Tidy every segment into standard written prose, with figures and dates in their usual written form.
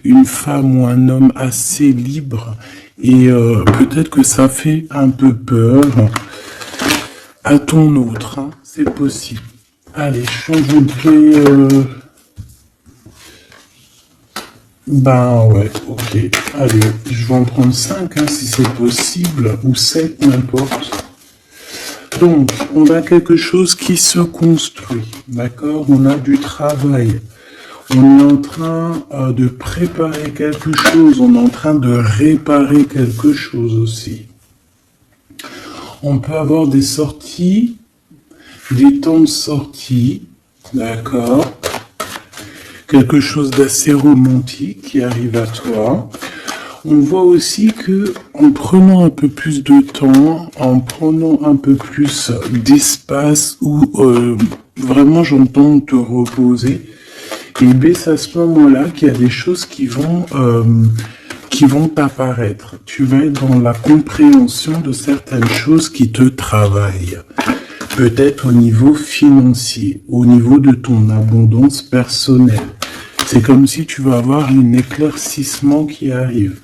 une femme ou un homme assez libre. Et peut-être que ça fait un peu peur à ton autre, hein, c'est possible. Allez, je voudrais... Ben ouais, ok. Allez, je vais en prendre 5 hein, si c'est possible, ou 7, n'importe. Donc, on a quelque chose qui se construit, d'accord? On a du travail. On est en train de préparer quelque chose, on est en train de réparer quelque chose aussi. On peut avoir des sorties, des temps de sortie, d'accord? Quelque chose d'assez romantique qui arrive à toi. On voit aussi que en prenant un peu plus de temps, en prenant un peu plus d'espace où vraiment j'entends te reposer, et bien c'est à ce moment-là qu'il y a des choses qui vont apparaître. Tu vas être dans la compréhension de certaines choses qui te travaillent. Peut-être au niveau financier, au niveau de ton abondance personnelle. C'est comme si tu vas avoir un éclaircissement qui arrive.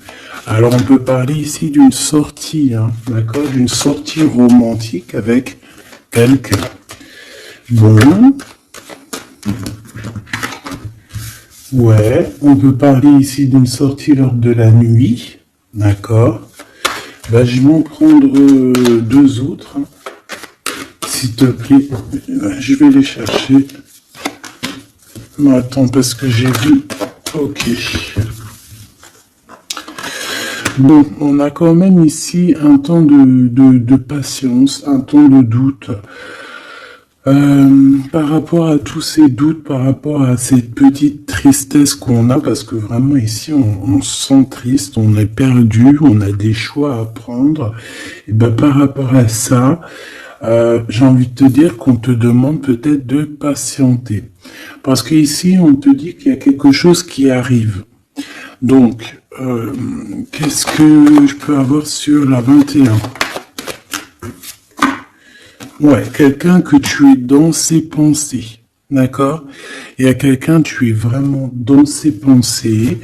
Alors on peut parler ici d'une sortie, hein, d'accord, d'une sortie romantique avec quelqu'un. Bon. Ouais, on peut parler ici d'une sortie lors de la nuit, d'accord. Ben, je vais en prendre 2 autres, hein. S'il te plaît, je vais les chercher. Non, attends, parce que j'ai vu... Ok. Bon, on a quand même ici un temps de patience, un temps de doute. Par rapport à tous ces doutes, par rapport à cette petite tristesse qu'on a, parce que vraiment ici on se sent triste, on est perdu, on a des choix à prendre, et ben par rapport à ça, j'ai envie de te dire qu'on te demande peut-être de patienter. Parce qu'ici on te dit qu'il y a quelque chose qui arrive. Donc, qu'est-ce que je peux avoir sur la 21 ? Ouais, quelqu'un que tu es dans ses pensées, d'accord? Il y a quelqu'un, tu es vraiment dans ses pensées.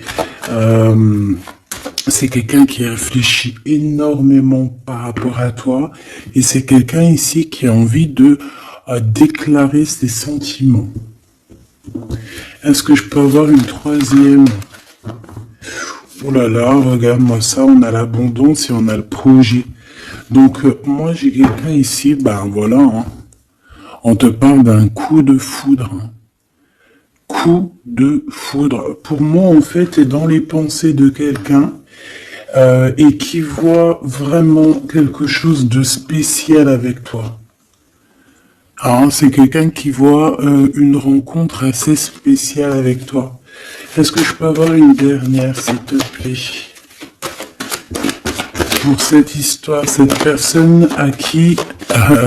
C'est quelqu'un qui réfléchit énormément par rapport à toi. Et c'est quelqu'un ici qui a envie de déclarer ses sentiments. Est-ce que je peux avoir une troisième? Oh là là, regarde-moi ça, on a l'abondance et on a le projet. Donc, moi, j'ai quelqu'un ici, ben voilà, hein. On te parle d'un coup de foudre. Hein. Coup de foudre. Pour moi, en fait, est dans les pensées de quelqu'un et qui voit vraiment quelque chose de spécial avec toi. Alors, c'est quelqu'un qui voit une rencontre assez spéciale avec toi. Est-ce que je peux avoir une dernière, s'il te plaît ? Pour cette histoire, cette personne à qui,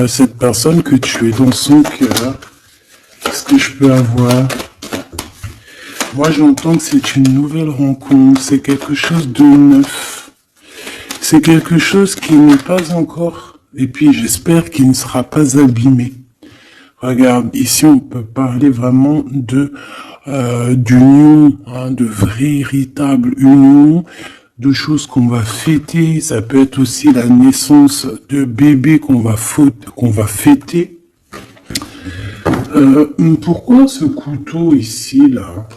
cette personne que tu es dans son cœur, qu'est-ce que je peux avoir? Moi, j'entends que c'est une nouvelle rencontre, c'est quelque chose de neuf. C'est quelque chose qui n'est pas encore, et puis j'espère qu'il ne sera pas abîmé. Regarde, ici on peut parler vraiment de d'union, hein, de véritable union, de choses qu'on va fêter. Ça peut être aussi la naissance de bébés qu'on va fêter. Pourquoi ce couteau ici, là?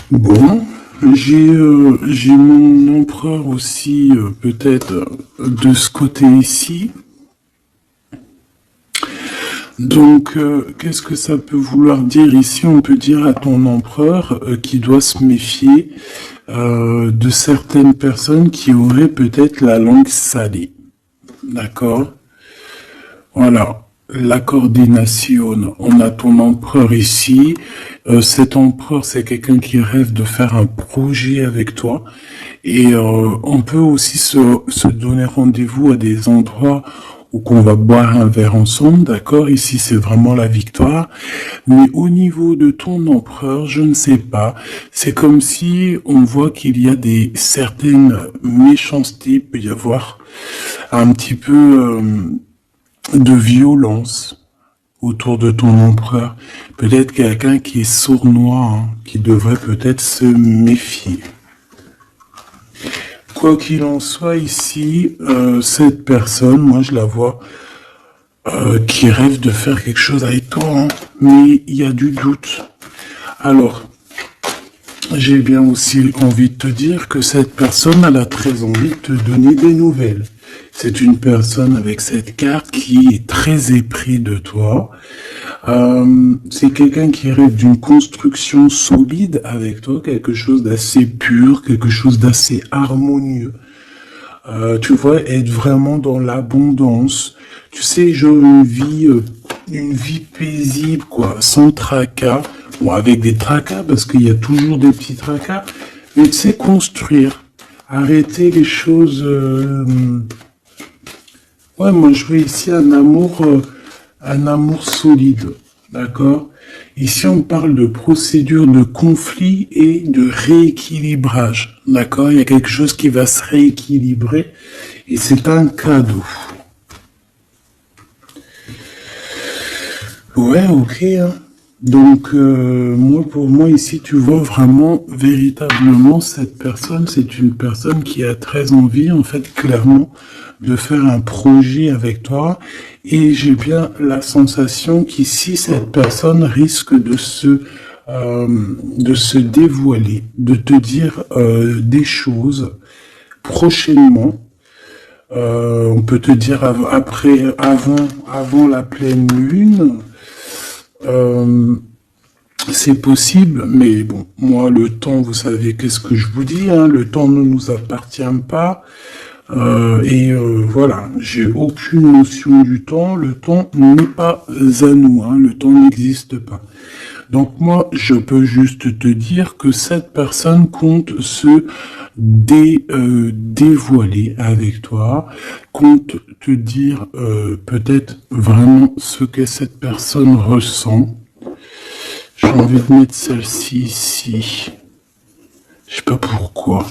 Bon, j'ai mon empereur aussi, peut-être, de ce côté ici. Donc, qu'est-ce que ça peut vouloir dire ici? On peut dire à ton empereur qu'il doit se méfier de certaines personnes qui auraient peut-être la langue salée. D'accord? Voilà. La coordination. On a ton empereur ici. Cet empereur, c'est quelqu'un qui rêve de faire un projet avec toi. Et on peut aussi se donner rendez-vous à des endroits où qu'on va boire un verre ensemble, d'accord? Ici, c'est vraiment la victoire. Mais au niveau de ton empereur, je ne sais pas. C'est comme si on voit qu'il y a certaines méchancetés, il peut y avoir un petit peu de violence. autour de ton empereur. Peut-être quelqu'un qui est sournois, hein, qui devrait peut-être se méfier. Quoi qu'il en soit ici, cette personne, moi je la vois qui rêve de faire quelque chose avec toi, hein, mais il y a du doute. Alors, j'ai bien aussi envie de te dire que cette personne, elle a très envie de te donner des nouvelles. C'est une personne avec cette carte qui est très épris de toi. C'est quelqu'un qui rêve d'une construction solide avec toi, quelque chose d'assez pur, quelque chose d'assez harmonieux. Tu vois, être vraiment dans l'abondance. Tu sais, genre une vie paisible, quoi, sans tracas. Bon, avec des tracas, parce qu'il y a toujours des petits tracas. Mais tu sais, construire. Arrêter les choses... Ouais, moi je veux ici un amour solide. D'accord? Ici, on parle de procédure de conflit et de rééquilibrage. D'accord? Il y a quelque chose qui va se rééquilibrer et c'est un cadeau. Ouais, ok. Hein. Donc, pour moi, ici, tu vois vraiment, véritablement, cette personne, c'est une personne qui a très envie, en fait, clairement, de faire un projet avec toi. Et j'ai bien la sensation qu'ici, cette personne risque de se dévoiler, de te dire des choses prochainement. On peut te dire avant la pleine lune. C'est possible, mais bon, moi, le temps, vous savez qu'est-ce que je vous dis, hein, le temps ne nous appartient pas. Voilà, j'ai aucune notion du temps. Le temps n'est pas à nous, hein, le temps n'existe pas. Donc moi, je peux juste te dire que cette personne compte se dévoiler avec toi, compte te dire peut-être vraiment ce que cette personne ressent. J'ai envie de mettre celle-ci ici. Je sais pas pourquoi.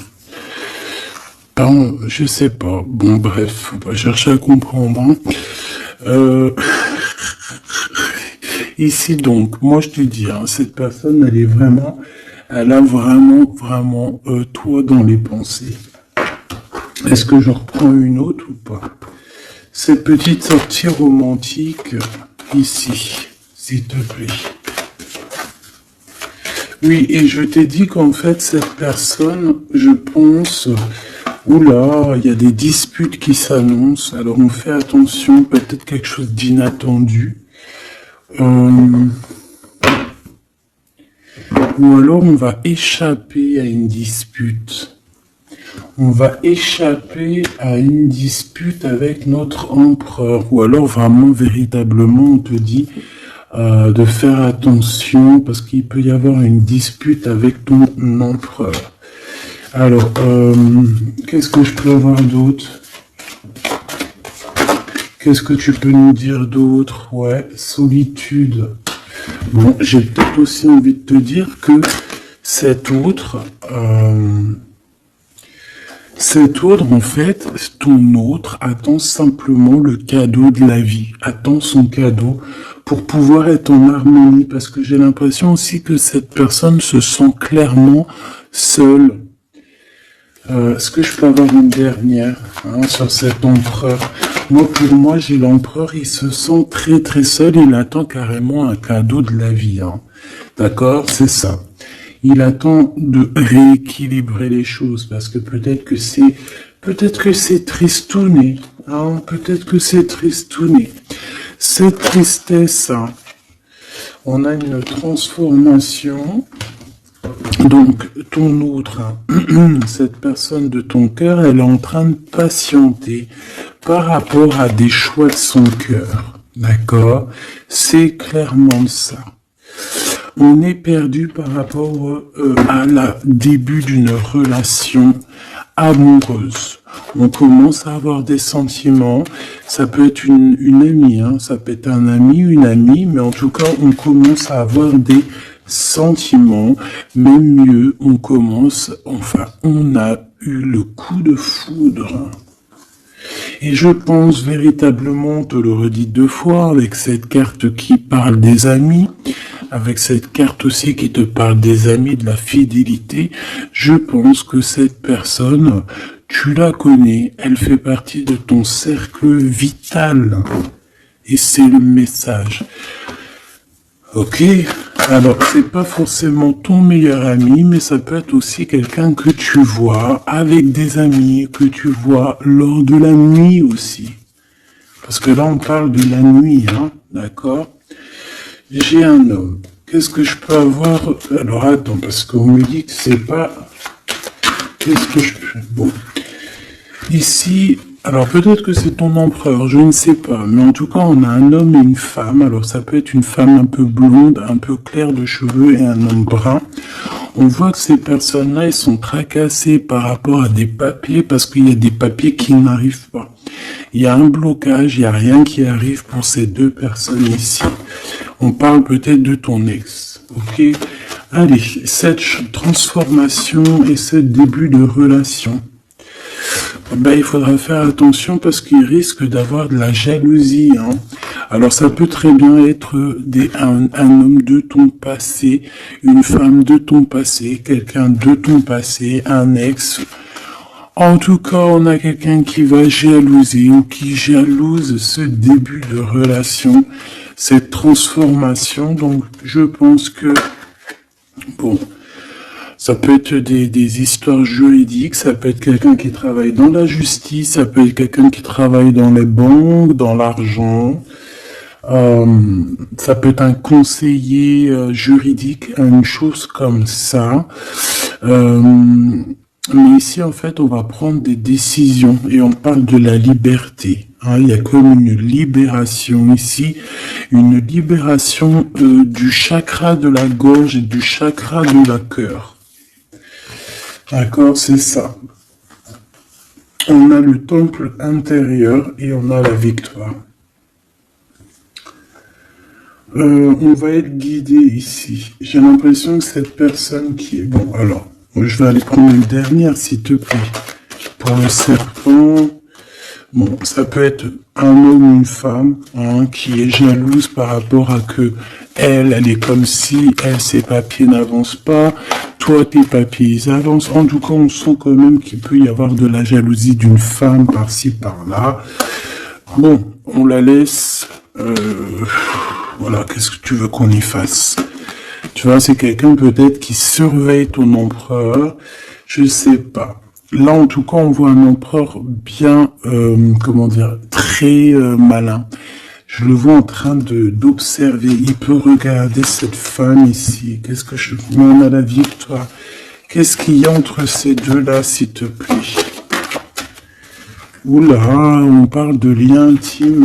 Pardon, je sais pas. Bon, bref, faut pas chercher à comprendre. Ici, donc, moi, je te dis, hein, cette personne, elle a vraiment toi dans les pensées. Est-ce que je reprends une autre ou pas? Cette petite sortie romantique, ici, s'il te plaît. Oui, et je t'ai dit qu'en fait, cette personne, je pense... Oula, il y a des disputes qui s'annoncent, alors on fait attention, peut-être quelque chose d'inattendu. Ou alors on va échapper à une dispute. On va échapper à une dispute avec notre empereur. Ou alors vraiment, véritablement, on te dit de faire attention parce qu'il peut y avoir une dispute avec ton empereur. Alors, qu'est-ce que je peux avoir d'autre? Qu'est-ce que tu peux nous dire d'autre? Ouais, solitude. Bon, j'ai peut-être aussi envie de te dire que cet autre, en fait, ton autre attend simplement le cadeau de la vie, attend son cadeau pour pouvoir être en harmonie, parce que j'ai l'impression aussi que cette personne se sent clairement seule. Est-ce que je peux avoir une dernière sur cet empereur? Pour moi, j'ai l'empereur, il se sent très très seul, il attend carrément un cadeau de la vie. Hein. D'accord? C'est ça. Il attend de rééquilibrer les choses, parce que peut-être que c'est tristouné. Hein, peut-être que c'est tristouné. Cette tristesse, hein, on a une transformation. Donc, ton autre, cette personne de ton cœur, elle est en train de patienter par rapport à des choix de son cœur. D'accord? C'est clairement ça. On est perdu par rapport à la début d'une relation amoureuse. On commence à avoir des sentiments. Ça peut être une amie, hein, ça peut être un ami, une amie, mais en tout cas, on commence à avoir des sentiments, même mieux, on a eu le coup de foudre. Et je pense véritablement, on te le redis 2 fois, avec cette carte qui parle des amis, avec cette carte aussi qui te parle des amis, de la fidélité, je pense que cette personne, tu la connais, elle fait partie de ton cercle vital. Et c'est le message. Ok, alors c'est pas forcément ton meilleur ami, mais ça peut être aussi quelqu'un que tu vois avec des amis, que tu vois lors de la nuit aussi. Parce que là on parle de la nuit, hein, d'accord? J'ai un homme. Qu'est-ce que je peux avoir? Alors attends, parce qu'on me dit que c'est pas... Qu'est-ce que je peux... Bon. Ici, alors peut-être que c'est ton empereur, je ne sais pas, mais en tout cas on a un homme et une femme, alors ça peut être une femme un peu blonde, un peu claire de cheveux et un homme brun. On voit que ces personnes-là, ils sont tracassées par rapport à des papiers parce qu'il y a des papiers qui n'arrivent pas. Il y a un blocage, il n'y a rien qui arrive pour ces 2 personnes ici. On parle peut-être de ton ex, ok? Allez, cette transformation et ce début de relation. Ben, il faudra faire attention parce qu'il risque d'avoir de la jalousie. Hein. Alors ça peut très bien être un homme de ton passé, une femme de ton passé, quelqu'un de ton passé, un ex. En tout cas, on a quelqu'un qui va jalouser ou qui jalouse ce début de relation, cette transformation. Donc je pense que, bon... Ça peut être des histoires juridiques, ça peut être quelqu'un qui travaille dans la justice, ça peut être quelqu'un qui travaille dans les banques, dans l'argent. Ça peut être un conseiller juridique, une chose comme ça. Mais ici, en fait, on va prendre des décisions et on parle de la liberté. Hein, il y a comme une libération ici, une libération du chakra de la gorge et du chakra de la cœur. D'accord, c'est ça. On a le temple intérieur et on a la victoire. On va être guidé ici. J'ai l'impression que cette personne qui est... Bon, alors, je vais aller prendre une dernière, s'il te plaît. Pour le serpent... Bon, ça peut être un homme ou une femme hein, qui est jalouse par rapport à que elle est comme si ses papiers n'avancent pas, toi tes papiers ils avancent. En tout cas, on sent quand même qu'il peut y avoir de la jalousie d'une femme par-ci par-là. Bon, on la laisse. Voilà, qu'est-ce que tu veux qu'on y fasse? Tu vois, c'est quelqu'un peut-être qui surveille ton empereur. Je sais pas. Là, en tout cas, on voit un empereur bien, comment dire, très malin. Je le vois en train d'observer. Il peut regarder cette femme ici. Qu'est-ce que je... On a la victoire. Qu'est-ce qu'il y a entre ces deux-là, s'il te plaît? Oula, on parle de lien intime.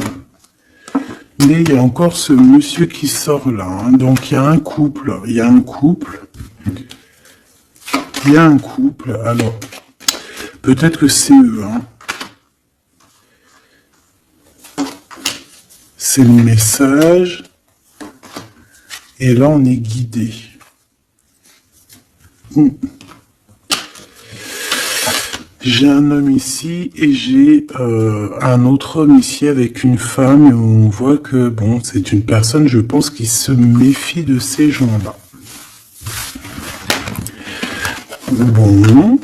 Mais il y a encore ce monsieur qui sort là. Hein. Donc, il y a un couple. Il y a un couple. Il y a un couple. Alors... Peut-être que c'est eux, hein. C'est le message. Et là, on est guidé. J'ai un homme ici et j'ai un autre homme ici avec une femme. Et on voit que, bon, c'est une personne, je pense, qui se méfie de ces gens-là. Bon...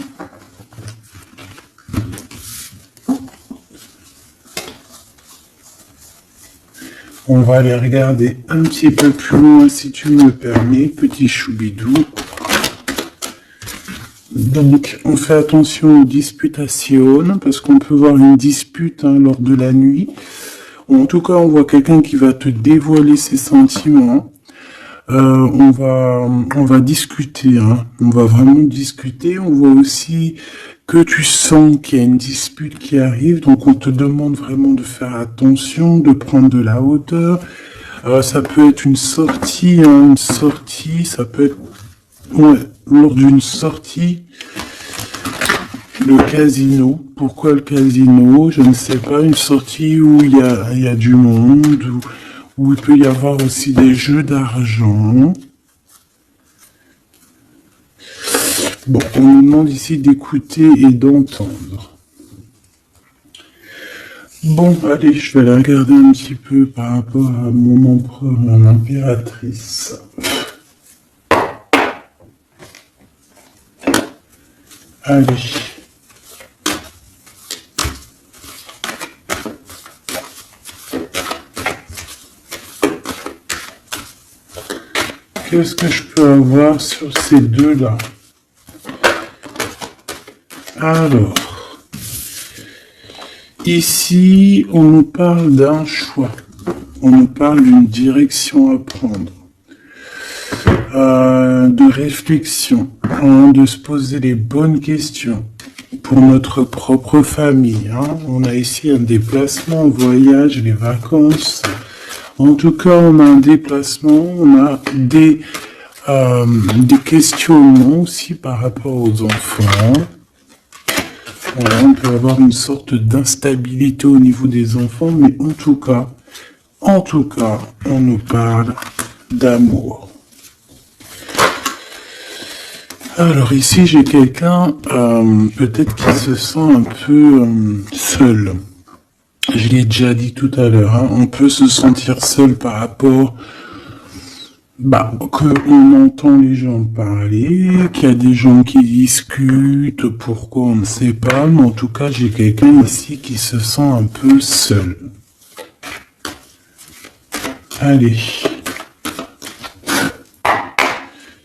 On va aller regarder un petit peu plus loin, si tu me permets, petit choubidou. Donc, on fait attention aux disputations, parce qu'on peut voir une dispute hein, lors de la nuit. En tout cas, on voit quelqu'un qui va te dévoiler ses sentiments. On va discuter, hein. On va vraiment discuter. On voit aussi que tu sens qu'il y a une dispute qui arrive, donc on te demande vraiment de faire attention, de prendre de la hauteur. Ça peut être une sortie, hein, ça peut être lors d'une sortie. Le casino, pourquoi le casino? Je ne sais pas, une sortie où il y a du monde, où il peut y avoir aussi des jeux d'argent. Bon, on nous demande ici d'écouter et d'entendre. Bon, allez, je vais la regarder un petit peu par rapport à mon empereur, mon impératrice. Allez. Qu'est-ce que je peux avoir sur ces deux-là? Alors, ici, on nous parle d'un choix. On nous parle d'une direction à prendre. De réflexion, hein, de se poser les bonnes questions pour notre propre famille. Hein. On a ici un déplacement, un voyage, les vacances. En tout cas, on a un déplacement, on a des questionnements aussi par rapport aux enfants. Voilà, on peut avoir une sorte d'instabilité au niveau des enfants, mais en tout cas, on nous parle d'amour. Alors ici, j'ai quelqu'un peut-être qui se sent un peu seul. Je l'ai déjà dit tout à l'heure, hein, on peut se sentir seul par rapport qu'on entend les gens parler, qu'il y a des gens qui discutent, pourquoi on ne sait pas, mais en tout cas j'ai quelqu'un ici qui se sent un peu seul. Allez.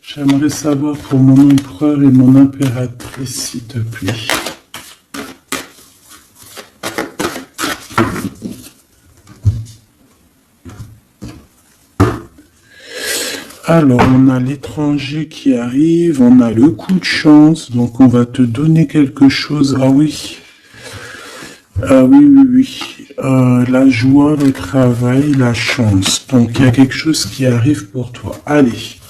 J'aimerais savoir pour mon empereur et mon impératrice, s'il te plaît. Alors, on a l'étranger qui arrive, on a le coup de chance, donc on va te donner quelque chose. Ah oui. Ah oui. La joie, le travail, la chance. Donc, il y a quelque chose qui arrive pour toi. Allez.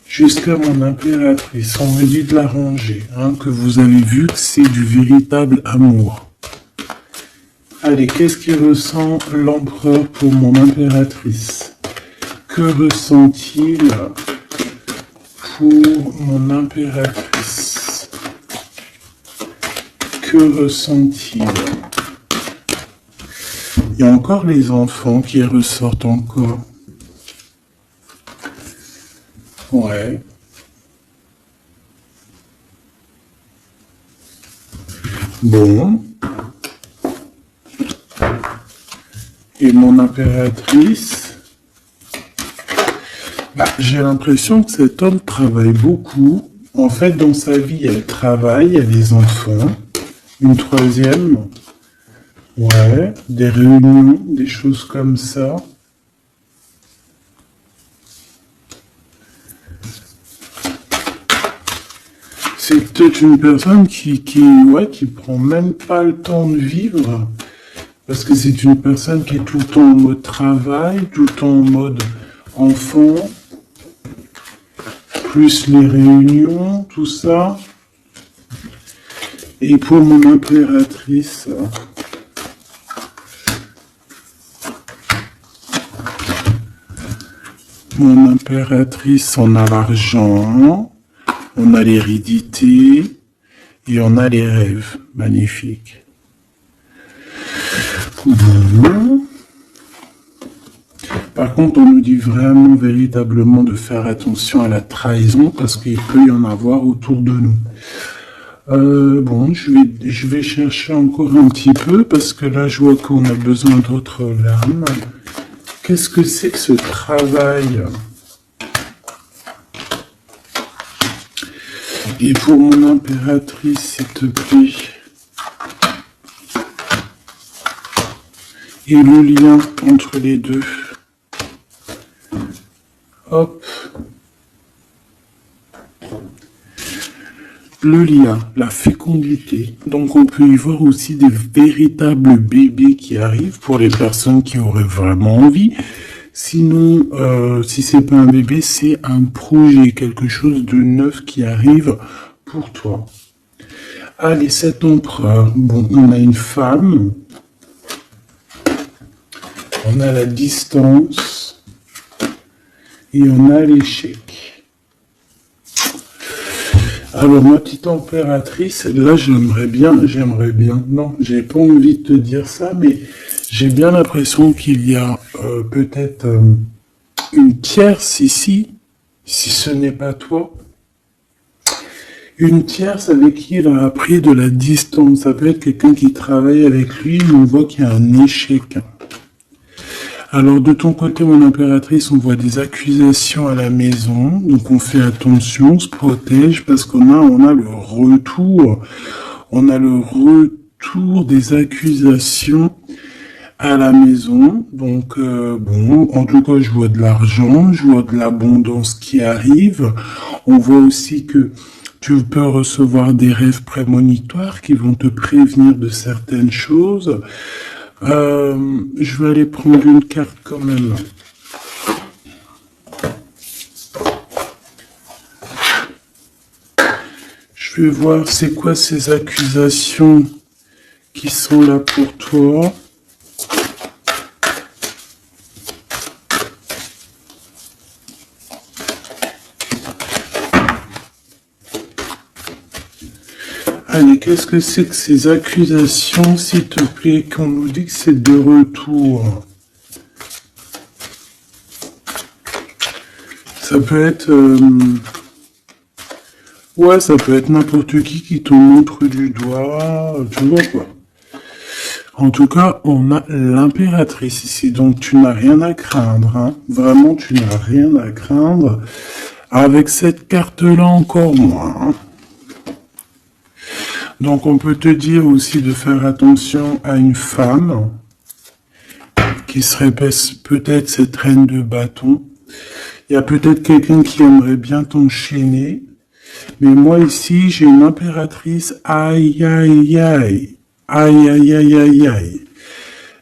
Jusqu'à mon impératrice, on me dit de la ranger, hein, que vous avez vu que c'est du véritable amour. Allez, qu'est-ce qu'il ressent l'empereur pour mon impératrice? Que ressent-il pour mon impératrice? Que ressent-il? Il y a encore les enfants qui ressortent encore. Ouais. Bon. Et mon impératrice, j'ai l'impression que cet homme travaille beaucoup. En fait, dans sa vie, il y a le travail, il y a les enfants. Une troisième, ouais, des réunions, des choses comme ça. C'est peut-être une personne qui prend même pas le temps de vivre. Parce que c'est une personne qui est tout le temps en mode travail, tout le temps en mode enfant, plus les réunions, tout ça. Et pour mon impératrice, on a l'argent, on a l'hérédité et on a les rêves. Magnifique. Par contre, on nous dit vraiment, véritablement de faire attention à la trahison parce qu'il peut y en avoir autour de nous. Bon, je vais chercher encore un petit peu parce que là, je vois qu'on a besoin d'autres lames. Qu'est-ce que c'est que ce travail? Et pour mon impératrice, s'il te plaît. Et le lien entre les deux. Hop. Le lien, la fécondité. Donc on peut y voir aussi des véritables bébés qui arrivent pour les personnes qui auraient vraiment envie. Sinon, si c'est pas un bébé, c'est un projet, quelque chose de neuf qui arrive pour toi. Allez, cet empereur. Bon, on a une femme. On a la distance et on a l'échec. Alors, ma petite impératrice, là, j'aimerais bien, non, j'ai pas envie de te dire ça, mais j'ai bien l'impression qu'il y a peut-être une tierce ici, si ce n'est pas toi. Une tierce avec qui il a appris de la distance. Ça peut être quelqu'un qui travaille avec lui, mais on voit qu'il y a un échec. Alors, de ton côté, mon impératrice, on voit des accusations à la maison. Donc, on fait attention, on se protège parce on a le retour. On a le retour des accusations à la maison. Donc, bon, en tout cas, je vois de l'argent, je vois de l'abondance qui arrive. On voit aussi que tu peux recevoir des rêves prémonitoires qui vont te prévenir de certaines choses. Je vais aller prendre une carte quand même. Je vais voir c'est quoi ces accusations qui sont là pour toi. Allez, qu'est-ce que c'est que ces accusations, s'il te plaît, qu'on nous dit que c'est de retour? Ça peut être... ouais, ça peut être n'importe qui te montre du doigt, tu vois quoi. En tout cas, on a l'impératrice ici, donc tu n'as rien à craindre, hein. Vraiment, tu n'as rien à craindre. Avec cette carte-là, encore moins, hein. Donc, on peut te dire aussi de faire attention à une femme qui serait peut-être cette reine de bâton. Il y a peut-être quelqu'un qui aimerait bien t'enchaîner. Mais moi, ici, j'ai une impératrice. Aïe, aïe, aïe. Aïe, aïe, aïe, aïe, aïe.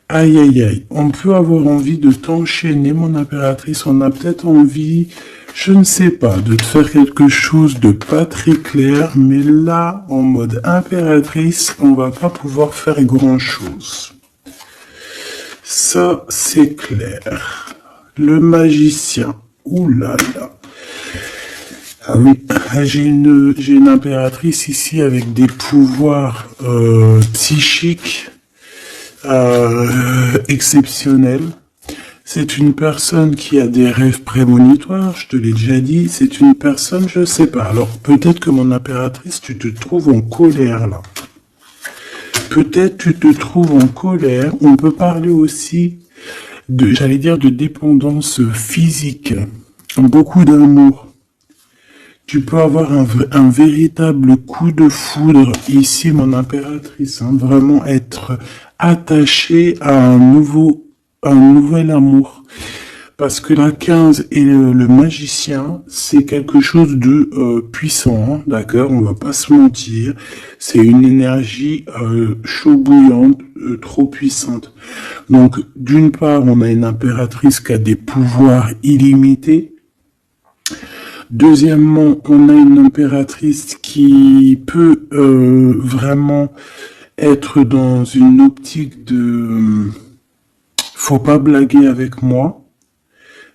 Aïe, aïe, aïe. On peut avoir envie de t'enchaîner, mon impératrice. On a peut-être envie... Je ne sais pas, de te faire quelque chose de pas très clair, mais là, en mode impératrice, on va pas pouvoir faire grand-chose. Ça, c'est clair. Le magicien. Ouh là là. Ah oui, j'ai une impératrice ici avec des pouvoirs psychiques exceptionnels. C'est une personne qui a des rêves prémonitoires, je te l'ai déjà dit. C'est une personne, je sais pas. Alors, peut-être que mon impératrice, tu te trouves en colère, là. Peut-être tu te trouves en colère. On peut parler aussi de, j'allais dire, de dépendance physique. Beaucoup d'amour. Tu peux avoir un véritable coup de foudre ici, mon impératrice. Hein, vraiment être attaché à un nouvel amour. Parce que la 15 et le magicien, c'est quelque chose de puissant, hein, d'accord? On va pas se mentir. C'est une énergie chaud bouillante, trop puissante. Donc, d'une part, on a une impératrice qui a des pouvoirs illimités. Deuxièmement, on a une impératrice qui peut vraiment être dans une optique de... faut pas blaguer avec moi,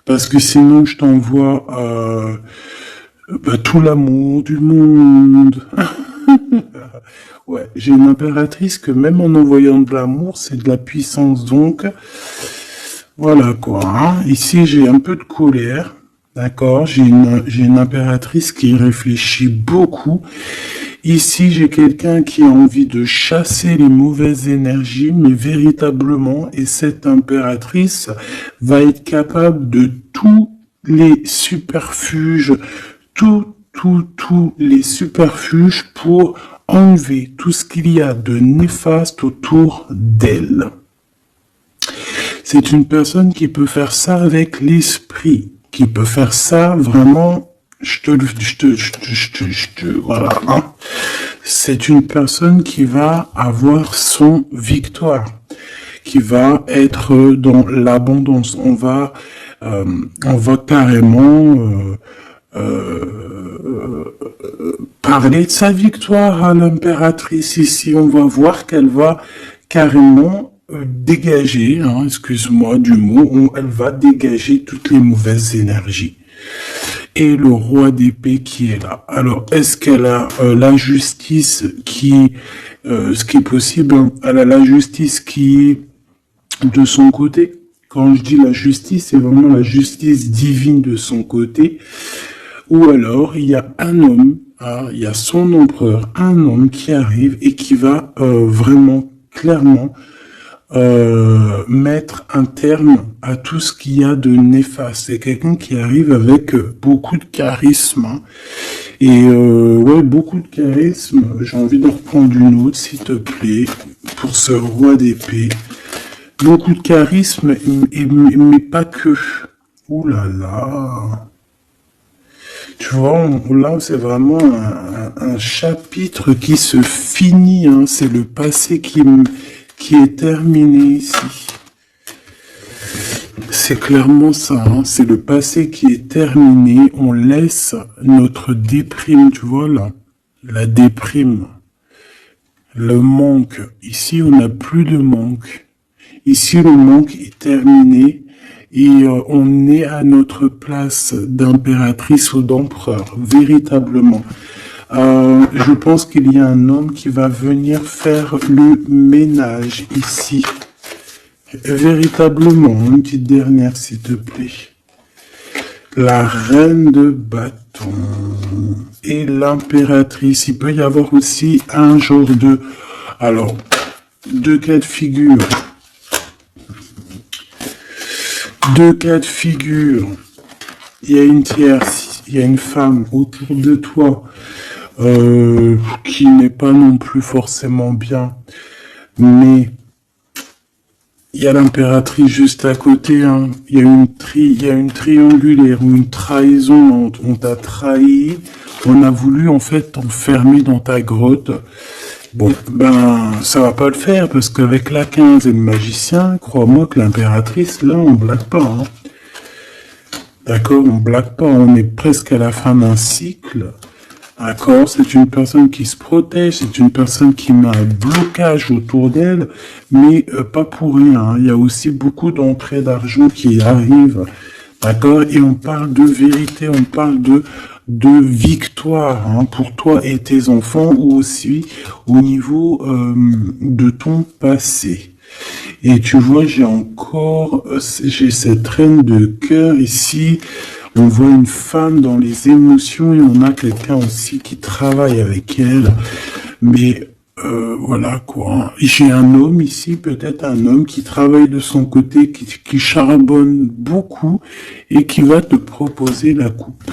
parce que sinon je t'envoie tout l'amour du monde. Ouais, j'ai une impératrice que même en envoyant de l'amour, c'est de la puissance, donc voilà quoi. Hein. Ici, j'ai un peu de colère. D'accord, j'ai une impératrice qui réfléchit beaucoup. Ici, j'ai quelqu'un qui a envie de chasser les mauvaises énergies, mais véritablement, et cette impératrice va être capable de tous les superfuges, tous les superfuges pour enlever tout ce qu'il y a de néfaste autour d'elle. C'est une personne qui peut faire ça avec l'esprit. Qui peut faire ça vraiment, voilà, hein. C'est une personne qui va avoir son victoire, qui va être dans l'abondance. On va carrément parler de sa victoire à l'impératrice ici. On va voir qu'elle va carrément dégager, hein, excuse-moi du mot, elle va dégager toutes les mauvaises énergies. et le roi d'épée qui est là. Alors, est-ce qu'elle a la justice qui, ce qui est possible, hein, elle a la justice qui est de son côté. Quand je dis la justice, c'est vraiment la justice divine de son côté. Ou alors, il y a un homme, hein, il y a son empereur, un homme qui arrive et qui va vraiment, clairement, mettre un terme à tout ce qu'il y a de néfaste. C'est quelqu'un qui arrive avec beaucoup de charisme. Hein. Et ouais, beaucoup de charisme. J'ai envie de reprendre une autre, s'il te plaît, pour ce roi d'épée. Beaucoup de charisme, mais pas que. Ouh là là. Tu vois, là, c'est vraiment un chapitre qui se finit. Hein. C'est le passé qui est terminé ici. C'est clairement ça, hein. C'est le passé qui est terminé. On laisse notre déprime, tu vois là, la déprime, le manque. Ici, on n'a plus de manque. Ici, le manque est terminé et on est à notre place d'impératrice ou d'empereur, véritablement. Je pense qu'il y a un homme qui va venir faire le ménage ici. Véritablement, une petite dernière, s'il te plaît. La reine de bâton et l'impératrice. Il peut y avoir aussi un genre de... Alors, deux cas de figure. Deux cas de figure. Il y a une tierce, il y a une femme autour de toi qui n'est pas non plus forcément bien, mais il y a l'impératrice juste à côté. Hein. Il y a une triangulaire ou une trahison. On t'a trahi. On a voulu en fait t'enfermer dans ta grotte. Bon, ben, ça va pas le faire, parce qu'avec la 15 et le magicien, crois-moi que l'impératrice, là, on blague pas, hein. D'accord, on blague pas, on est presque à la fin d'un cycle. D'accord, c'est une personne qui se protège, c'est une personne qui met un blocage autour d'elle, mais pas pour rien, hein. Il y a aussi beaucoup d'entrées d'argent qui arrivent. D'accord, et on parle de vérité, on parle de victoire, hein, pour toi et tes enfants, ou aussi au niveau de ton passé. Et tu vois, j'ai cette reine de cœur ici. On voit une femme dans les émotions et on a quelqu'un aussi qui travaille avec elle. Mais voilà quoi. J'ai un homme ici, peut-être un homme qui travaille de son côté, qui charbonne beaucoup et qui va te proposer la coupe.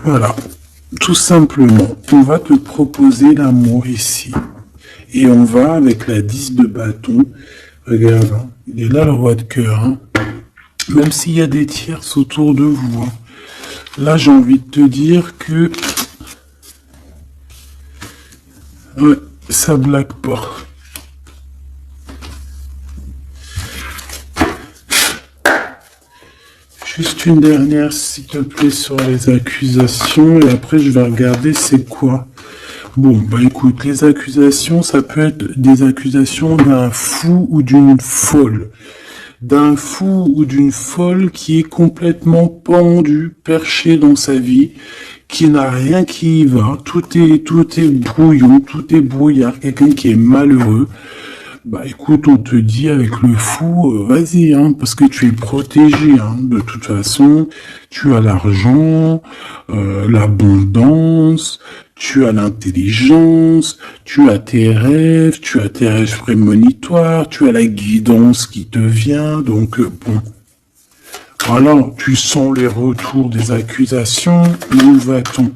Voilà, tout simplement, on va te proposer l'amour ici. Et on va avec la 10 de bâton. Regarde, hein, il est là le roi de cœur. Hein. Même s'il y a des tierces autour de vous. Hein. Là, j'ai envie de te dire que... Ouais, ça blague pas. Juste une dernière, s'il te plaît, sur les accusations, et après je vais regarder c'est quoi. Bon, bah écoute, les accusations, ça peut être des accusations d'un fou ou d'une folle. D'un fou ou d'une folle qui est complètement pendu, perché dans sa vie, qui n'a rien qui y va, tout est brouillon, tout est brouillard, quelqu'un qui est malheureux. Bah écoute, on te dit avec le fou, vas-y, hein, parce que tu es protégé, hein, de toute façon, tu as l'argent, l'abondance, tu as l'intelligence, tu as tes rêves prémonitoires, tu as la guidance qui te vient, donc bon, voilà, tu sens les retours des accusations, où va-t-on?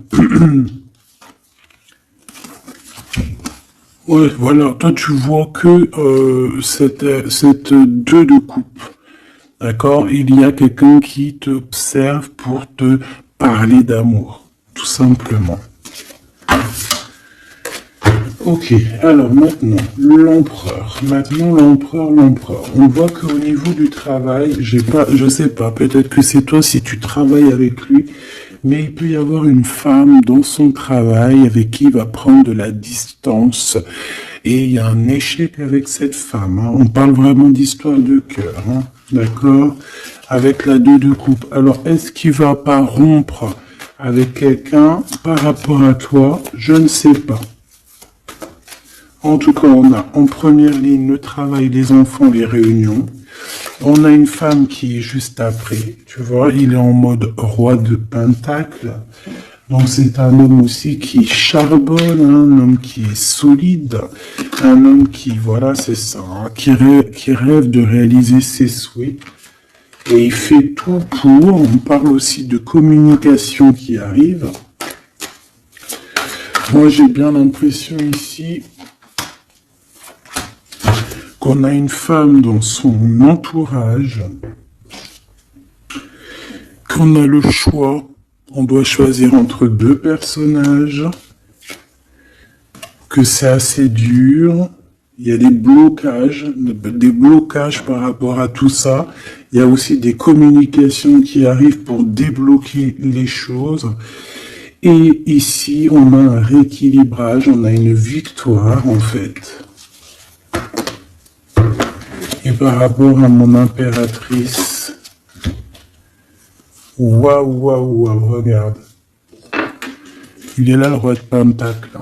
Ouais, voilà, toi tu vois que cette 2 de coupe, d'accord? Il y a quelqu'un qui t'observe pour te parler d'amour, tout simplement. Ok, alors maintenant, l'empereur. On voit qu'au niveau du travail, je sais pas, peut-être que c'est toi si tu travailles avec lui, mais il peut y avoir une femme dans son travail avec qui il va prendre de la distance et il y a un échec avec cette femme. Hein. On parle vraiment d'histoire de cœur, hein. D'accord? Avec la 2 de coupe. Alors, est-ce qu'il va pas rompre avec quelqu'un par rapport à toi? Je ne sais pas. En tout cas, on a en première ligne le travail, les enfants, les réunions. On a une femme qui est juste après. Tu vois, il est en mode roi de pentacle. Donc c'est un homme aussi qui charbonne, un homme qui est solide, un homme qui, voilà, c'est ça, hein, qui rêve de réaliser ses souhaits. Et il fait tout pour. On parle aussi de communication qui arrive. Moi, j'ai bien l'impression ici qu'on a une femme dans son entourage, qu'on a le choix. On doit choisir entre 2 personnages, que c'est assez dur. Il y a des blocages par rapport à tout ça. Il y a aussi des communications qui arrivent pour débloquer les choses. Et ici, on a un rééquilibrage, on a une victoire en fait. Et par rapport à mon impératrice, waouh, waouh, waouh, regarde. Il est là le roi de pentacle.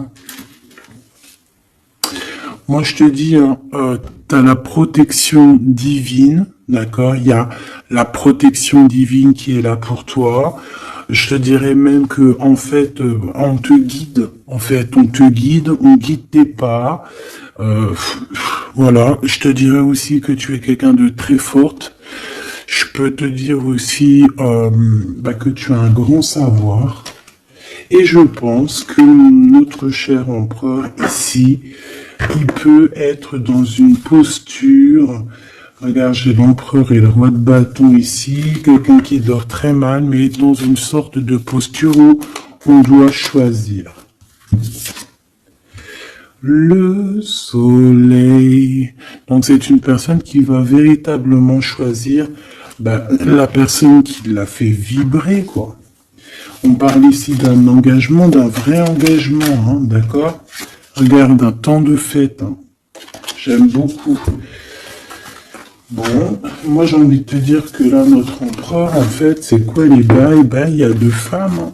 Moi, je te dis, tu as la protection divine, d'accord? Il y a la protection divine qui est là pour toi. Je te dirais même que, en fait, on te guide. En fait, on te guide, on guide tes pas. Voilà. Je te dirais aussi que tu es quelqu'un de très forte. Je peux te dire aussi que tu as un grand savoir. Et je pense que notre cher empereur ici, il peut être dans une posture. Regarde, j'ai l'empereur et le roi de bâton ici. Quelqu'un qui dort très mal, mais dans une sorte de posture où on doit choisir. Le soleil. Donc c'est une personne qui va véritablement choisir la personne qui l'a fait vibrer, quoi. On parle ici d'un engagement, d'un vrai engagement, hein, d'accord? Regarde, un temps de fête. Hein. J'aime beaucoup. Bon, moi j'ai envie de te dire que là, notre empereur, en fait, c'est quoi les bails? Il y a 2 femmes. Hein.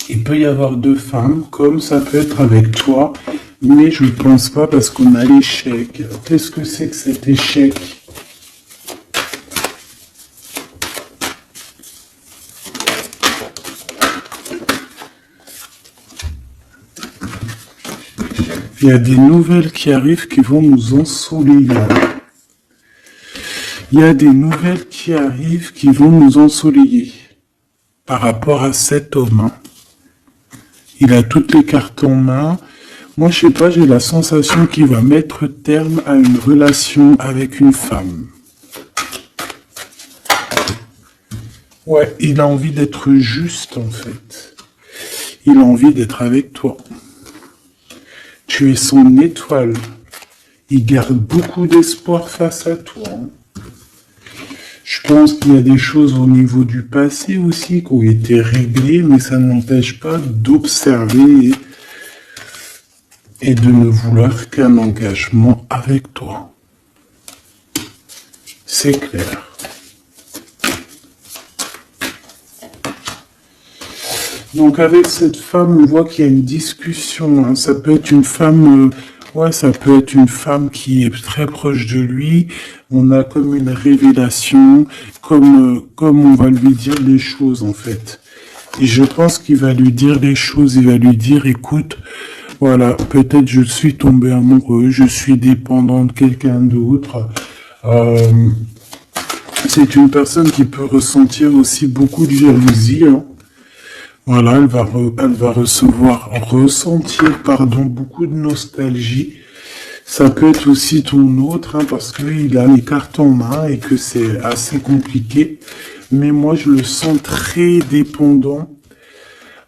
Il peut y avoir 2 femmes, comme ça peut être avec toi, mais je ne pense pas parce qu'on a l'échec. Qu'est-ce que c'est que cet échec? Il y a des nouvelles qui arrivent qui vont nous ensoleiller. Il y a des nouvelles qui arrivent qui vont nous ensoleiller par rapport à cet homme. Hein. Il a toutes les cartes en main. Moi, je sais pas, j'ai la sensation qu'il va mettre terme à une relation avec une femme. Ouais, il a envie d'être juste, en fait. Il a envie d'être avec toi. Tu es son étoile. Il garde beaucoup d'espoir face à toi. Je pense qu'il y a des choses au niveau du passé aussi qui ont été réglées, mais ça n'empêche pas d'observer et de ne vouloir qu'un engagement avec toi. C'est clair. Donc avec cette femme, on voit qu'il y a une discussion. Hein. Ça peut être une femme, ça peut être une femme qui est très proche de lui. On a comme une révélation, comme on va lui dire les choses en fait. Et je pense qu'il va lui dire les choses. Il va lui dire, écoute, voilà, peut-être je suis tombé amoureux, je suis dépendant de quelqu'un d'autre. C'est une personne qui peut ressentir aussi beaucoup de jalousie. Hein. Voilà, elle va ressentir beaucoup de nostalgie. Ça peut être aussi ton autre, hein, parce qu'il a les cartes en main et que c'est assez compliqué. Mais moi, je le sens très dépendant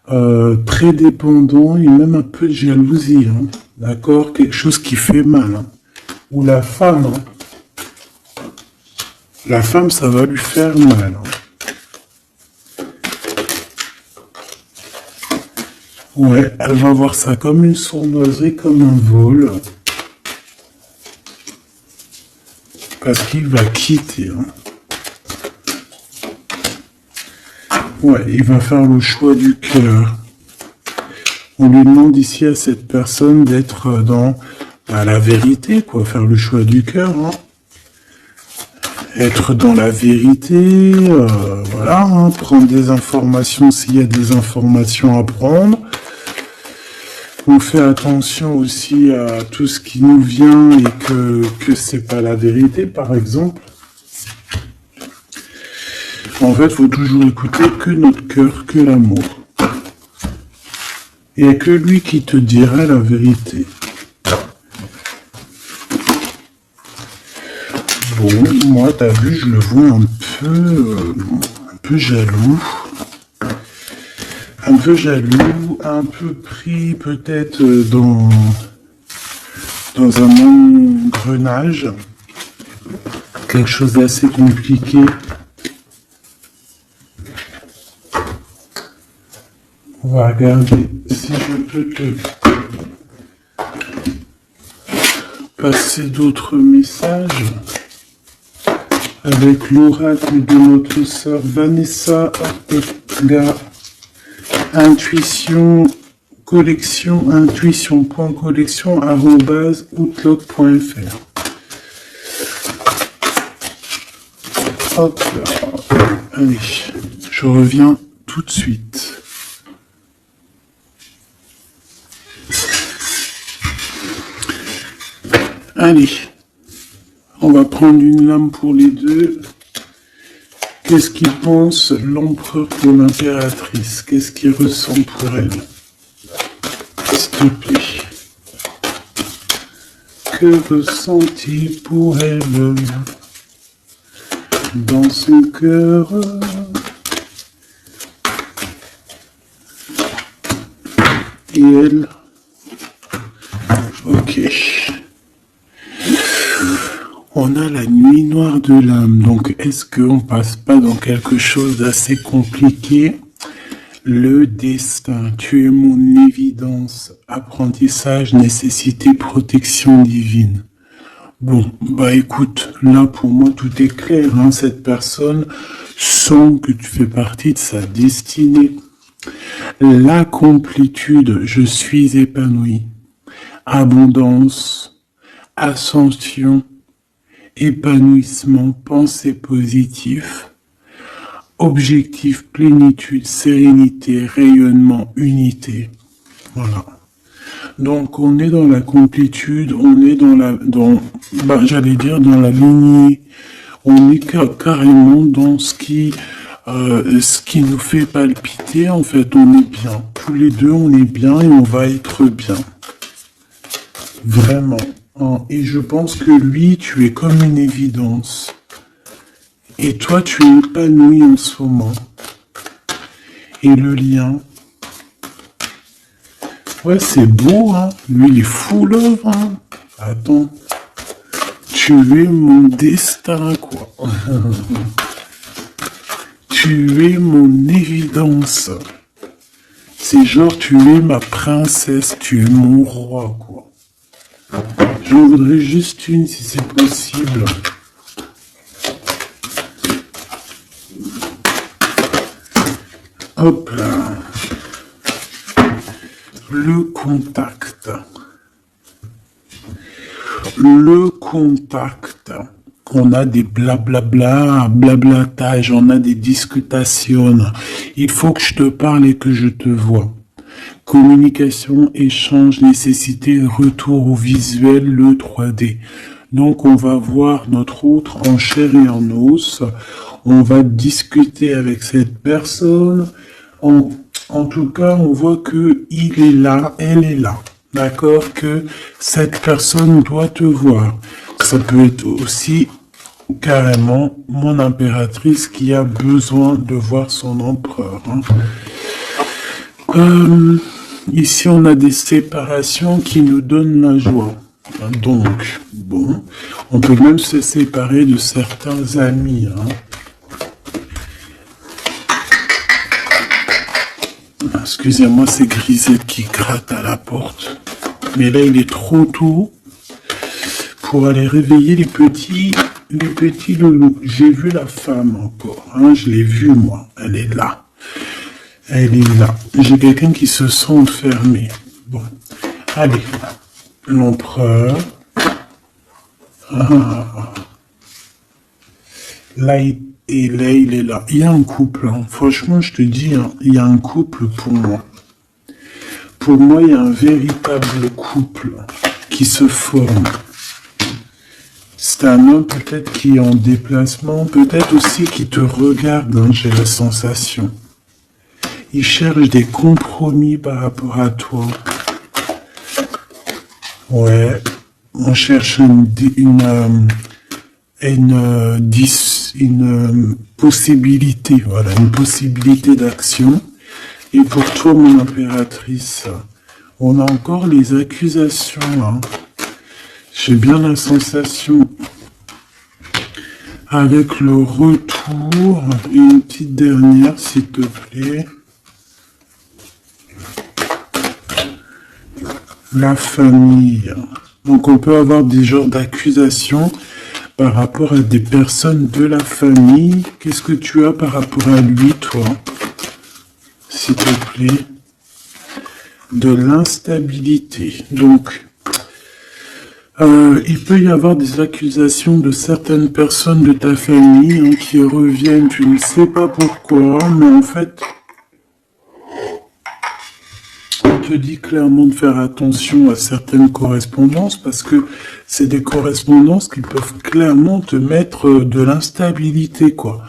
et même un peu de jalousie. Hein, d'accord? Quelque chose qui fait mal. Hein. Ou la femme, ça va lui faire mal. Hein. Ouais, elle va voir ça comme une sournoiserie, comme un vol. Parce qu'il va quitter. Hein. Ouais, il va faire le choix du cœur. On lui demande ici à cette personne d'être dans la vérité, quoi. Faire le choix du cœur. Hein. Être dans la vérité, voilà, hein, prendre des informations s'il y a des informations à prendre. On fait attention aussi à tout ce qui nous vient et que c'est pas la vérité, par exemple. En fait, il faut toujours écouter que notre cœur, que l'amour. Il n'y a que lui qui te dira la vérité. Bon, moi, t'as vu, je le vois un peu jaloux. Un peu jaloux, un peu pris peut-être dans un engrenage. Quelque chose d'assez compliqué. On va regarder si je peux te passer d'autres messages. Avec l'oracle de notre sœur Vanessa Ortega, intuition collection, intuition.collection@outlook.fr. Hop là. Allez, je reviens tout de suite. Allez. On va prendre une lame pour les deux. Qu'est-ce qu'il pense l'empereur pour l'impératrice? Qu'est-ce qu'il ressent pour elle? S'il te plaît. Que ressent-il pour elle dans son cœur? Et elle? Ok. On a la nuit noire de l'âme, donc est-ce qu'on passe pas dans quelque chose d'assez compliqué? Le destin, tu es mon évidence, apprentissage, nécessité, protection divine. Bon, bah écoute, là pour moi tout est clair, hein, cette personne sent que tu fais partie de sa destinée. La complétude, je suis épanoui. Abondance, ascension, épanouissement, pensée positive, objectif, plénitude, sérénité, rayonnement, unité. Voilà. Donc on est dans la complétude, on est dans la lignée, on est carrément dans ce qui nous fait palpiter. En fait, on est bien. Tous les deux, on est bien et on va être bien. Vraiment. Et je pense que lui, tu es comme une évidence. Et toi, tu es épanoui en ce moment. Et le lien. Ouais, c'est beau, hein. Lui, il est fou, love, hein. Attends. Tu es mon destin, quoi. Tu es mon évidence. C'est genre, tu es ma princesse, tu es mon roi, quoi. J'en voudrais juste une si c'est possible. Hop là. Le contact. Le contact. On a des blablabla, blablatage, on a des discutations. Il faut que je te parle et que je te vois. Communication, échange, nécessité, retour au visuel, le 3D. Donc on va voir notre autre en chair et en os. On va discuter avec cette personne. En tout cas, on voit que il est là, elle est là. D'accord? Que cette personne doit te voir. Ça peut être aussi carrément mon impératrice qui a besoin de voir son empereur. Hein. Ici, on a des séparations qui nous donnent la joie. Donc, bon, on peut même se séparer de certains amis. Hein. Parce que Excusez-moi, c'est Grisette qui gratte à la porte. Mais là, il est trop tôt pour aller réveiller les petits loulous. J'ai vu la femme encore, hein, je l'ai vue moi, elle est là. Elle est là. J'ai quelqu'un qui se sent enfermé. Bon, allez, l'empereur. Là, il est là. Il y a un couple, hein. Franchement, je te dis, hein, il y a un couple pour moi. Pour moi, il y a un véritable couple qui se forme. C'est un homme peut-être qui est en déplacement, peut-être aussi qui te regarde, hein, j'ai la sensation. Il cherche des compromis par rapport à toi. Ouais, on cherche une possibilité, voilà, une possibilité d'action. Et pour toi, mon impératrice, on a encore les accusations, hein. J'ai bien la sensation. Avec le retour, une petite dernière, s'il te plaît. La famille. Donc on peut avoir des genres d'accusations par rapport à des personnes de la famille. Qu'est-ce que tu as par rapport à lui, toi? S'il te plaît. De l'instabilité. Donc, il peut y avoir des accusations de certaines personnes de ta famille, hein, qui reviennent, tu ne sais pas pourquoi, mais en fait, on te dit clairement de faire attention à certaines correspondances parce que c'est des correspondances qui peuvent clairement te mettre de l'instabilité, quoi.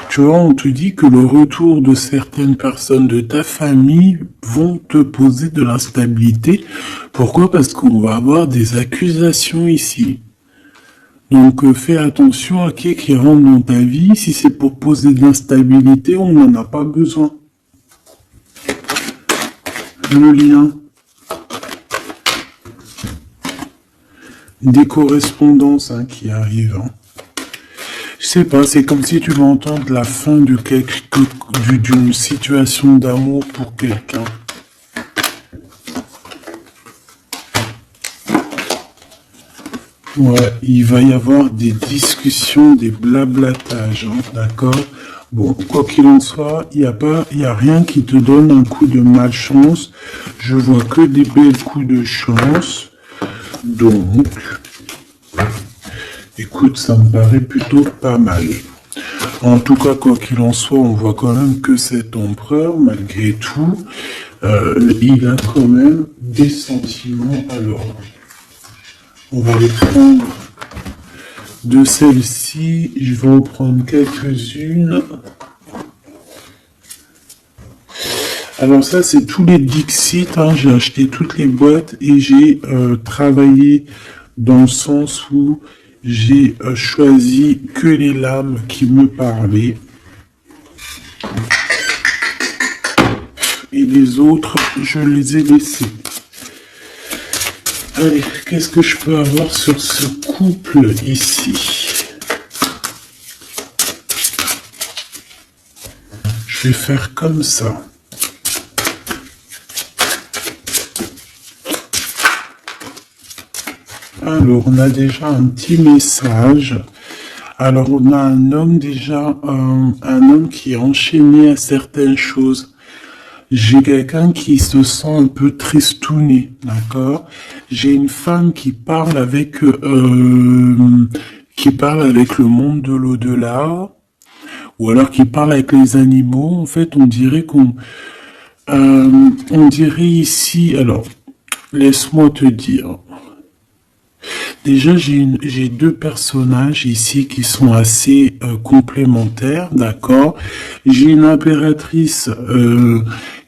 Tu vois, on te dit que le retour de certaines personnes de ta famille vont te poser de l'instabilité. Pourquoi? Parce qu'on va avoir des accusations ici. Donc fais attention à qui rentre dans ta vie. Si c'est pour poser de l'instabilité, on n'en a pas besoin. Le lien. Des correspondances, hein, qui arrivent. Hein. Je sais pas, c'est comme si tu vas entendre la fin d'une situation d'amour pour quelqu'un. Ouais, il va y avoir des discussions, des blablatages, hein, d'accord? Bon, quoi qu'il en soit, il y a rien qui te donne un coup de malchance. Je vois que des belles coups de chance. Donc, écoute, ça me paraît plutôt pas mal. En tout cas, quoi qu'il en soit, on voit quand même que cet empereur, malgré tout, il a quand même des sentiments. Alors, on va les prendre. De celles-ci, je vais en prendre quelques-unes. Alors ça, c'est tous les Dixit, hein. J'ai acheté toutes les boîtes et j'ai travaillé dans le sens où j'ai choisi que les lames qui me parlaient. Et les autres, je les ai laissés. Allez, qu'est-ce que je peux avoir sur ce couple ici? Je vais faire comme ça. Alors, on a déjà un petit message. Alors, on a un homme déjà, un homme qui est enchaîné à certaines choses. J'ai quelqu'un qui se sent un peu tristouné, d'accord? J'ai une femme qui parle avec le monde de l'au-delà, ou alors qui parle avec les animaux. En fait, on dirait on dirait ici. Alors, laisse-moi te dire. Déjà, j'ai deux personnages ici qui sont assez complémentaires, d'accord? J'ai une impératrice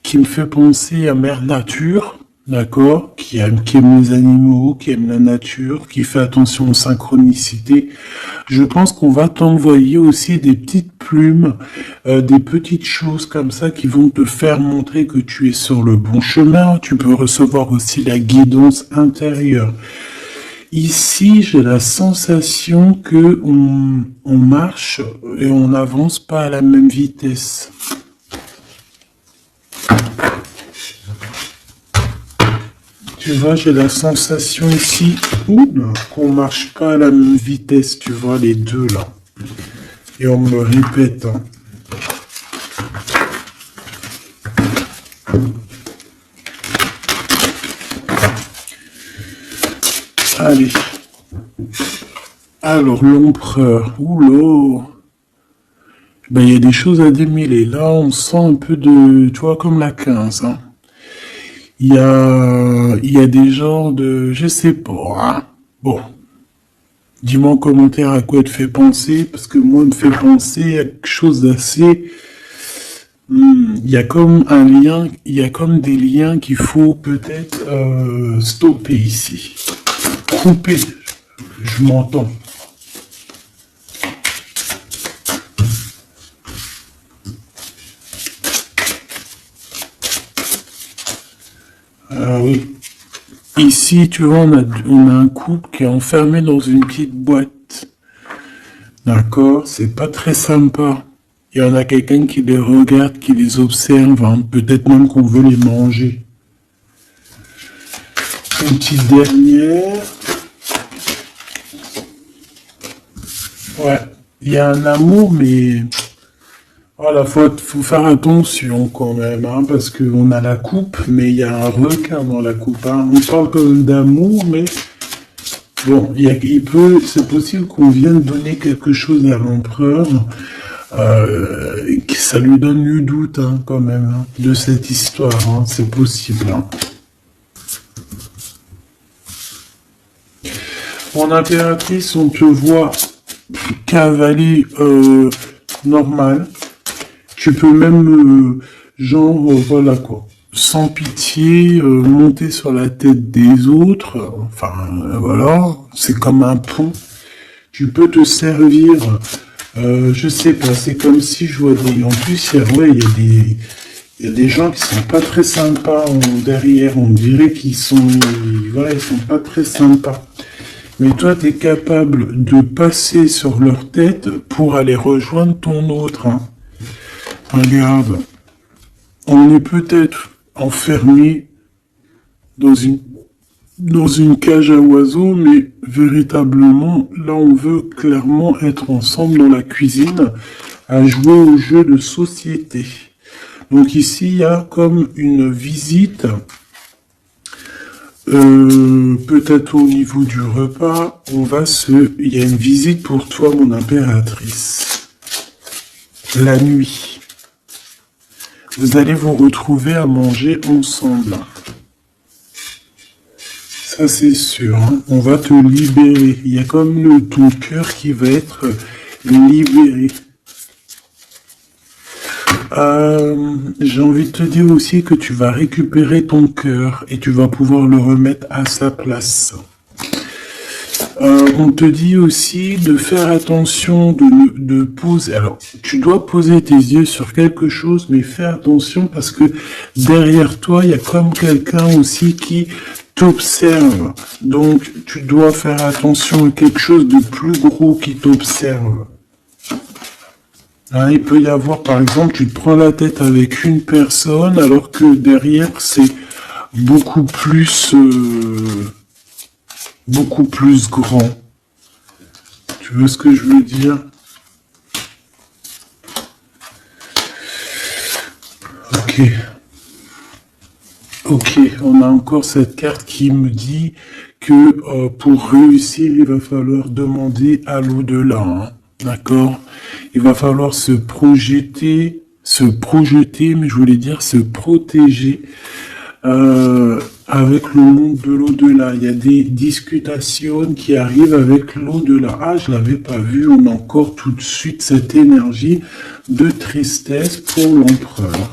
qui me fait penser à Mère Nature, d'accord? Qui aime les animaux, qui aime la nature, qui fait attention aux synchronicités. Je pense qu'on va t'envoyer aussi des petites plumes, des petites choses comme ça qui vont te faire montrer que tu es sur le bon chemin. Tu peux recevoir aussi la guidance intérieure. Ici, j'ai la sensation que on marche et on n'avance pas à la même vitesse. Tu vois, j'ai la sensation ici qu'on marche pas à la même vitesse, tu vois, les deux là. Et on me répète. Hein. Allez. Alors, l'empereur. Oula. Ben, il y a des choses à démêler. Là, on sent un peu de... Tu vois, comme la 15. Hein. Il y a des genres de... Je sais pas. Hein. Bon. Dis-moi en commentaire à quoi te fait penser. Parce que moi, me fait penser à quelque chose d'assez... Il y a comme un lien... Il y a comme des liens qu'il faut peut-être stopper ici. Couper. Je m'entends. Ah oui. Ici, tu vois, on a un couple qui est enfermé dans une petite boîte. D'accord? C'est pas très sympa. Il y en a quelqu'un qui les regarde, qui les observe. Hein. Peut-être même qu'on veut les manger. Une petite dernière. Ouais. Il y a un amour, mais... Voilà, faut faire attention quand même, hein, parce qu'on a la coupe, mais il y a un requin dans la coupe. Hein. On parle quand même d'amour, mais bon, c'est possible qu'on vienne donner quelque chose à l'empereur, que ça lui donne le doute, hein, quand même, hein, de cette histoire. Hein, c'est possible. Hein. Mon impératrice, on te voit cavalier normal. Tu peux même, voilà quoi, sans pitié, monter sur la tête des autres. Enfin, voilà, c'est comme un pont. Tu peux te servir, je sais pas, c'est comme si je vois des... En plus, il y a des gens qui sont pas très sympas derrière. On dirait qu'ils sont... Voilà, ils sont pas très sympas. Mais toi, tu es capable de passer sur leur tête pour aller rejoindre ton autre. Hein. Regarde, on est peut-être enfermé dans une cage à oiseaux, mais véritablement, là, on veut clairement être ensemble dans la cuisine à jouer au jeu de société. Donc ici, il y a comme une visite, peut-être au niveau du repas, il y a une visite pour toi, mon impératrice. La nuit. Vous allez vous retrouver à manger ensemble. Ça, c'est sûr. Hein. On va te libérer. Il y a comme ton cœur qui va être libéré. J'ai envie de te dire aussi que tu vas récupérer ton cœur et tu vas pouvoir le remettre à sa place. On te dit aussi de faire attention, de poser. Alors, tu dois poser tes yeux sur quelque chose, mais fais attention parce que derrière toi, il y a comme quelqu'un aussi qui t'observe. Donc, tu dois faire attention à quelque chose de plus gros qui t'observe. Hein, il peut y avoir, par exemple, tu te prends la tête avec une personne, alors que derrière, c'est beaucoup plus grand. Tu vois ce que je veux dire? Ok, on a encore cette carte qui me dit que pour réussir, il va falloir demander à l'au-delà. Hein, d'accord? Il va falloir se projeter, mais je voulais dire se protéger avec le monde de l'au-delà. Il y a des discutations qui arrivent avec l'au-delà. Ah, je l'avais pas vu. On a encore tout de suite cette énergie de tristesse pour l'empereur.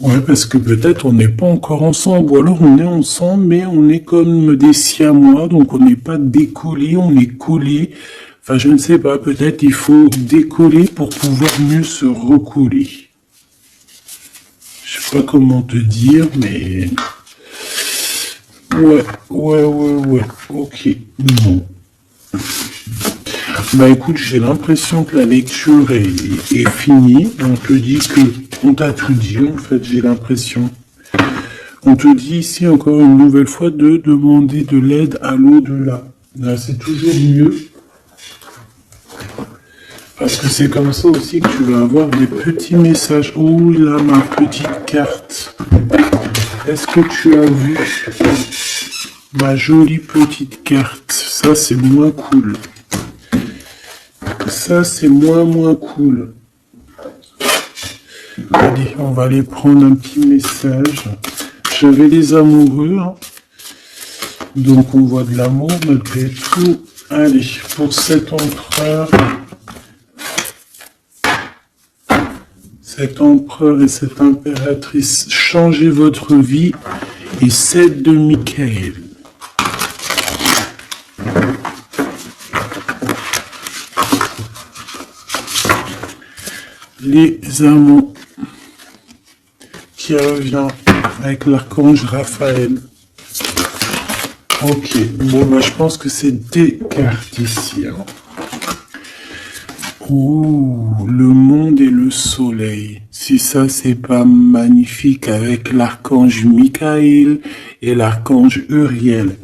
Ouais, parce que peut-être on n'est pas encore ensemble, ou alors on est ensemble, mais on est comme des siamois, donc on n'est pas décollé, on est collé. Enfin, je ne sais pas, peut-être il faut décoller pour pouvoir mieux se recoller. Je sais pas comment te dire, mais... Ouais, ok, bon. Bah écoute, j'ai l'impression que la lecture est finie. On te dit que on t'a tout dit, en fait, j'ai l'impression. On te dit ici encore une nouvelle fois de demander de l'aide à l'au-delà. Là, c'est toujours mieux. Parce que c'est comme ça aussi que tu vas avoir des petits messages. Oh là, ma petite carte. Est-ce que tu as vu ma jolie petite carte? Ça, c'est moins cool. Ça, c'est moins cool. Allez, on va aller prendre un petit message. J'avais les amoureux. Hein. Donc, on voit de l'amour malgré tout. Allez, pour cet empereur. Cet empereur et cette impératrice, changez votre vie. Et 7 de Michael. Les amants qui revient avec l'archange Raphaël. Ok, bon, bah, je pense que c'est des cartes ici. Hein. Ouh, le monde et le soleil. Si ça, c'est pas magnifique avec l'archange Michael et l'archange Uriel.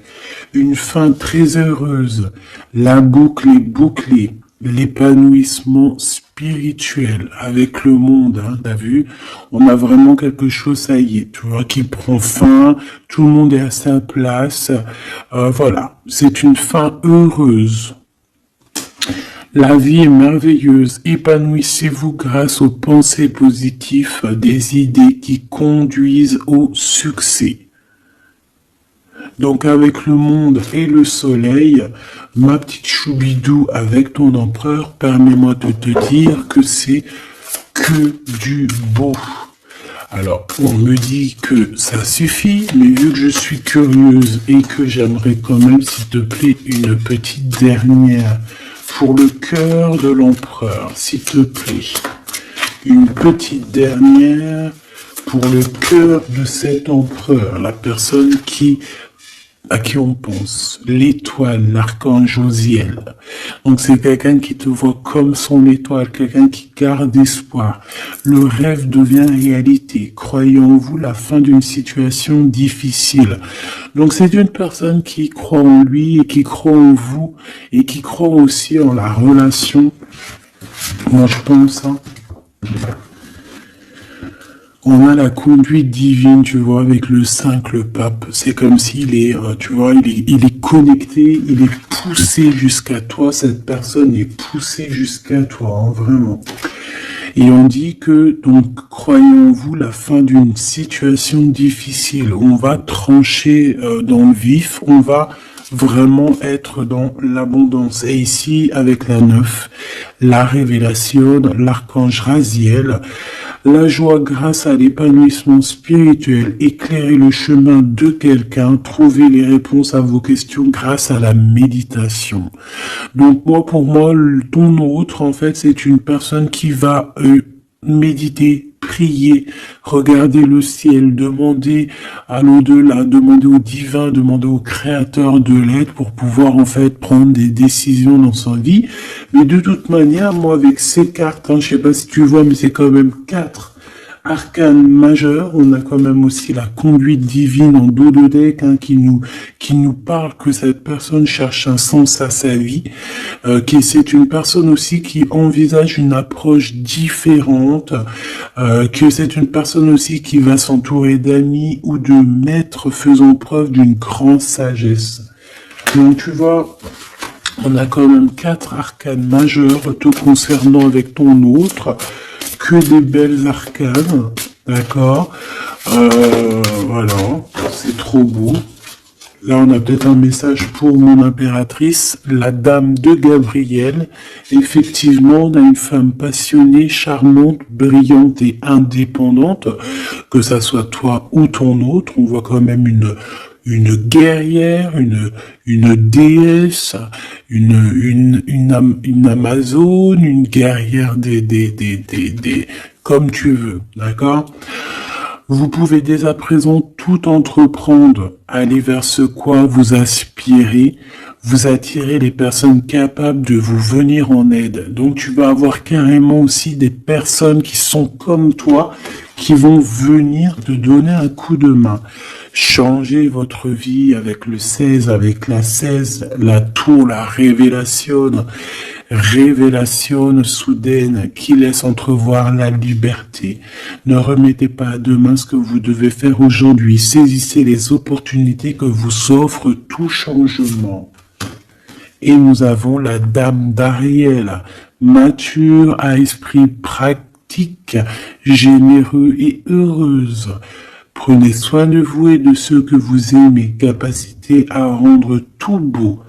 Une fin très heureuse. La boucle est bouclée. L'épanouissement spirituel avec le monde, hein, t'as vu, on a vraiment quelque chose, ça y est, tu vois, qui prend fin, tout le monde est à sa place, voilà, c'est une fin heureuse. La vie est merveilleuse, épanouissez-vous grâce aux pensées positives, des idées qui conduisent au succès. Donc avec le monde et le soleil, ma petite choubidou avec ton empereur, permets-moi de te dire que c'est que du beau. Alors, on me dit que ça suffit, mais vu que je suis curieuse et que j'aimerais quand même, s'il te plaît, une petite dernière pour le cœur de l'empereur, s'il te plaît. Une petite dernière pour le cœur de cet empereur, la personne à qui on pense, l'étoile, l'archange Josiel. Donc c'est quelqu'un qui te voit comme son étoile, quelqu'un qui garde espoir. Le rêve devient réalité. Croyez en vous la fin d'une situation difficile. Donc c'est une personne qui croit en lui et qui croit en vous et qui croit aussi en la relation. Moi je pense, hein. On a la conduite divine, tu vois, avec le 5, le pape. C'est comme s'il est, tu vois, il est connecté, il est poussé jusqu'à toi. Cette personne est poussée jusqu'à toi, hein, vraiment. Et on dit que, donc, croyez en vous la fin d'une situation difficile. On va trancher dans le vif, on va vraiment être dans l'abondance. Et ici, avec la 9, la révélation, l'archange Raziel, la joie grâce à l'épanouissement spirituel, éclairer le chemin de quelqu'un, trouver les réponses à vos questions grâce à la méditation. Donc moi, pour moi, ton autre, en fait, c'est une personne qui va méditer, prier, regarder le ciel, demander à l'au-delà, demander au divin, demander au créateur de l'aide pour pouvoir en fait prendre des décisions dans sa vie. Mais de toute manière, moi avec ces cartes, hein, je sais pas si tu vois, mais c'est quand même 4 arcanes majeures. On a quand même aussi la conduite divine en dos de deck, hein, qui nous parle que cette personne cherche un sens à sa vie, que c'est une personne aussi qui envisage une approche différente, que c'est une personne aussi qui va s'entourer d'amis ou de maîtres faisant preuve d'une grande sagesse. Donc tu vois, on a quand même 4 arcanes majeures te concernant avec ton autre. Que des belles arcanes, d'accord, voilà, c'est trop beau. Là, on a peut-être un message pour mon impératrice, la dame de Gabriel. Effectivement, on a une femme passionnée, charmante, brillante et indépendante, que ça soit toi ou ton autre. On voit quand même une guerrière, une déesse, une amazone, une guerrière comme tu veux, d'accord? Vous pouvez dès à présent tout entreprendre, aller vers ce quoi vous aspirez, vous attirez les personnes capables de vous venir en aide. Donc tu vas avoir carrément aussi des personnes qui sont comme toi, qui vont venir te donner un coup de main. Changez votre vie avec le 16, avec la 16, la tour, la révélation soudaine qui laisse entrevoir la liberté. Ne remettez pas à demain ce que vous devez faire aujourd'hui. Saisissez les opportunités que vous offre tout changement. Et nous avons la dame d'Ariel, mature à esprit pratique, généreux et heureuse. Prenez soin de vous et de ceux que vous aimez, capacité à rendre tout beau,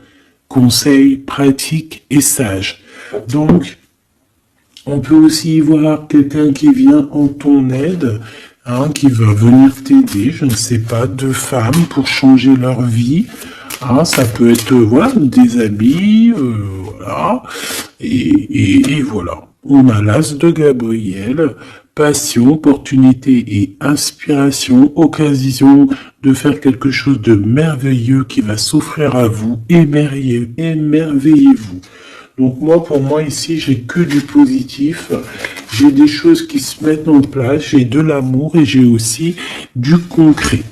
conseils pratiques et sages. Donc, on peut aussi y voir quelqu'un qui vient en ton aide, qui va venir t'aider, je ne sais pas, deux femmes pour changer leur vie. Ça peut être, voilà, des habits, voilà, et voilà. On a l'as de Gabriel, passion, opportunité et inspiration, occasion de faire quelque chose de merveilleux qui va s'offrir à vous, émerveillez-vous. Donc moi, pour moi, ici, j'ai que du positif, j'ai des choses qui se mettent en place, j'ai de l'amour et j'ai aussi du concret.